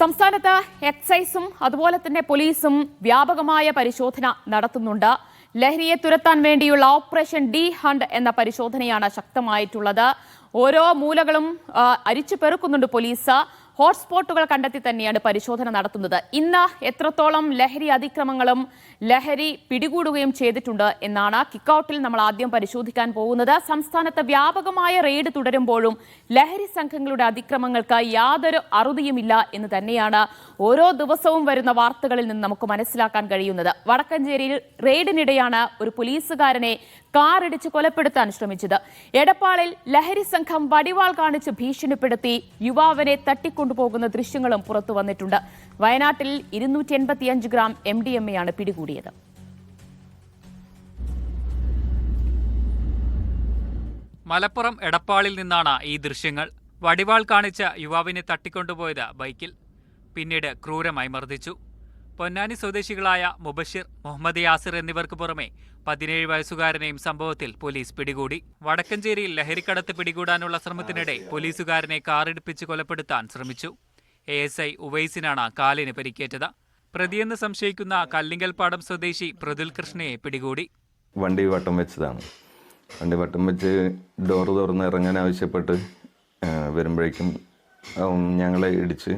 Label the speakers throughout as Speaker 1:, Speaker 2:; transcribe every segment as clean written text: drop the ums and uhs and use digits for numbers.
Speaker 1: സംസ്ഥാനത്ത് എക്സൈസും അതുപോലെ തന്നെ പോലീസും വ്യാപകമായ പരിശോധന നടത്തുന്നുണ്ട്. ലഹരിയെ തുരത്താൻ വേണ്ടിയുള്ള ഓപ്പറേഷൻ ഡി ഹണ്ട് എന്ന പരിശോധനയാണ് ശക്തമായിട്ടുള്ളത്. ഓരോ മൂലകളും അരിച്ചു പെറുക്കുന്നുണ്ട് പോലീസ്. ഹോട്ട്സ്പോട്ടുകൾ കണ്ടെത്തി തന്നെയാണ് പരിശോധന നടത്തുന്നത്. ഇന്ന് എത്രത്തോളം ലഹരി അതിക്രമങ്ങളും ലഹരി പിടികൂടുകയും ചെയ്തിട്ടുണ്ട് എന്നാണ് കിക്കൌട്ടിൽ നമ്മൾ ആദ്യം പരിശോധിക്കാൻ പോകുന്നത്. സംസ്ഥാനത്ത് വ്യാപകമായ റെയ്ഡ് തുടരുമ്പോഴും ലഹരി സംഘങ്ങളുടെ അതിക്രമങ്ങൾക്ക് യാതൊരു അറുതിയുമില്ല എന്ന് തന്നെയാണ് ഓരോ ദിവസവും വരുന്ന വാർത്തകളിൽ നിന്ന് നമുക്ക് മനസ്സിലാക്കാൻ കഴിയുന്നത്. വടക്കഞ്ചേരിയിൽ റെയ്ഡിനിടെയാണ് ഒരു പോലീസുകാരനെ കാറിടിച്ച് കൊലപ്പെടുത്താൻ ശ്രമിച്ചത്. എടപ്പാളിൽ ലഹരി സംഘം വടിവാൾ കാണിച്ച് ഭീഷണിപ്പെടുത്തി യുവാവിനെ തട്ടിക്കൊണ്ടുപോകുന്ന ദൃശ്യങ്ങളും പുറത്തു വന്നിട്ടുണ്ട്. വയനാട്ടിൽ 285 ഗ്രാം MDMA ആണ് പിടികൂടിയത്.
Speaker 2: മലപ്പുറം എടപ്പാളിൽ നിന്നാണ് ഈ ദൃശ്യങ്ങൾ. വടിവാൾ കാണിച്ച യുവാവിനെ തട്ടിക്കൊണ്ടുപോയത് ബൈക്കിൽ, പിന്നീട് ക്രൂരമായി മർദ്ദിച്ചു. പൊന്നാനി സ്വദേശികളായ മുബഷിർ, മുഹമ്മദ് യാസിർ എന്നിവർക്ക് പുറമെ 17 വയസ്സുകാരനെയും സംഭവത്തിൽ പോലീസ് പിടികൂടി. വടക്കഞ്ചേരിയിൽ ലഹരിക്കടത്ത് പിടികൂടാനുള്ള ശ്രമത്തിനിടെ പോലീസുകാരനെ കാറിടിപ്പിച്ച് കൊലപ്പെടുത്താൻ ശ്രമിച്ചു. ASI ഉവൈസിനാണ് കാലിന് പരിക്കേറ്റത്. പ്രതിയെന്ന് സംശയിക്കുന്ന കല്ലിങ്കൽപ്പാടം സ്വദേശി പ്രതുൽ കൃഷ്ണയെ പിടികൂടി.
Speaker 3: വണ്ടി വട്ടം വെച്ചതാണ്. വണ്ടി വട്ടം വെച്ച് ഡോറ് തുറന്ന് ഇറങ്ങാൻ ആവശ്യപ്പെട്ട് വരുമ്പോഴേക്കും ഞങ്ങളെ ഇടിച്ച്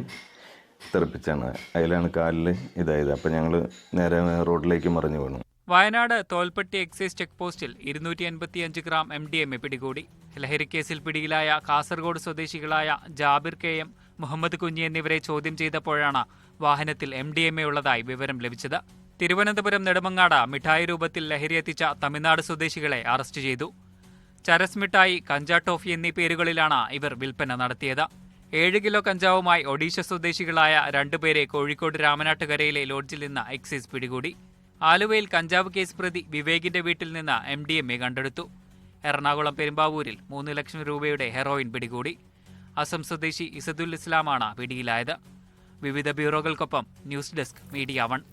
Speaker 3: തെറിപ്പിച്ചാണ്. അതിലാണ് കാലിൽ ഇതായത്. അപ്പം ഞങ്ങൾ നേരെ റോഡിലേക്ക് മറിഞ്ഞു വീണു.
Speaker 2: വയനാട് തോൽപ്പെട്ടി എക്സൈസ് ചെക്ക് പോസ്റ്റിൽ 285 ഗ്രാം MDMA പിടികൂടി. ലഹരിക്കേസിൽ പിടിയിലായ കാസർഗോഡ് സ്വദേശികളായ ജാബിർ KM, മുഹമ്മദ് കുഞ്ഞി എന്നിവരെ ചോദ്യം ചെയ്തപ്പോഴാണ് വാഹനത്തിൽ MDMA ഉള്ളതായി വിവരം ലഭിച്ചത്. തിരുവനന്തപുരം നെടുമങ്ങാട് മിഠായി രൂപത്തിൽ ലഹരി എത്തിച്ച തമിഴ്നാട് സ്വദേശികളെ അറസ്റ്റ് ചെയ്തു. ചരസ് മിഠായി, കഞ്ചാ ടോഫി എന്നീ പേരുകളിലാണ് ഇവർ വിൽപ്പന നടത്തിയത്. 7 കിലോ കഞ്ചാവുമായി ഒഡീഷ സ്വദേശികളായ 2 പേരെ കോഴിക്കോട് രാമനാട്ടുകരയിലെ ലോഡ്ജിൽ നിന്ന് എക്സൈസ് പിടികൂടി. ആലുവയിൽ കഞ്ചാവ് കേസ് പ്രതി വിവേകിന്റെ വീട്ടിൽ നിന്ന് MDMA കണ്ടെടുത്തു. എറണാകുളം പെരുമ്പാവൂരിൽ 3 ലക്ഷം രൂപയുടെ ഹെറോയിൻ പിടികൂടി. അസം സ്വദേശി ഇസദുൽ ഇസ്ലാമാണ് പിടിയിലായത്. വിവിധ ബ്യൂറോകൾക്കൊപ്പം ന്യൂസ് ഡെസ്ക് മീഡിയ 1.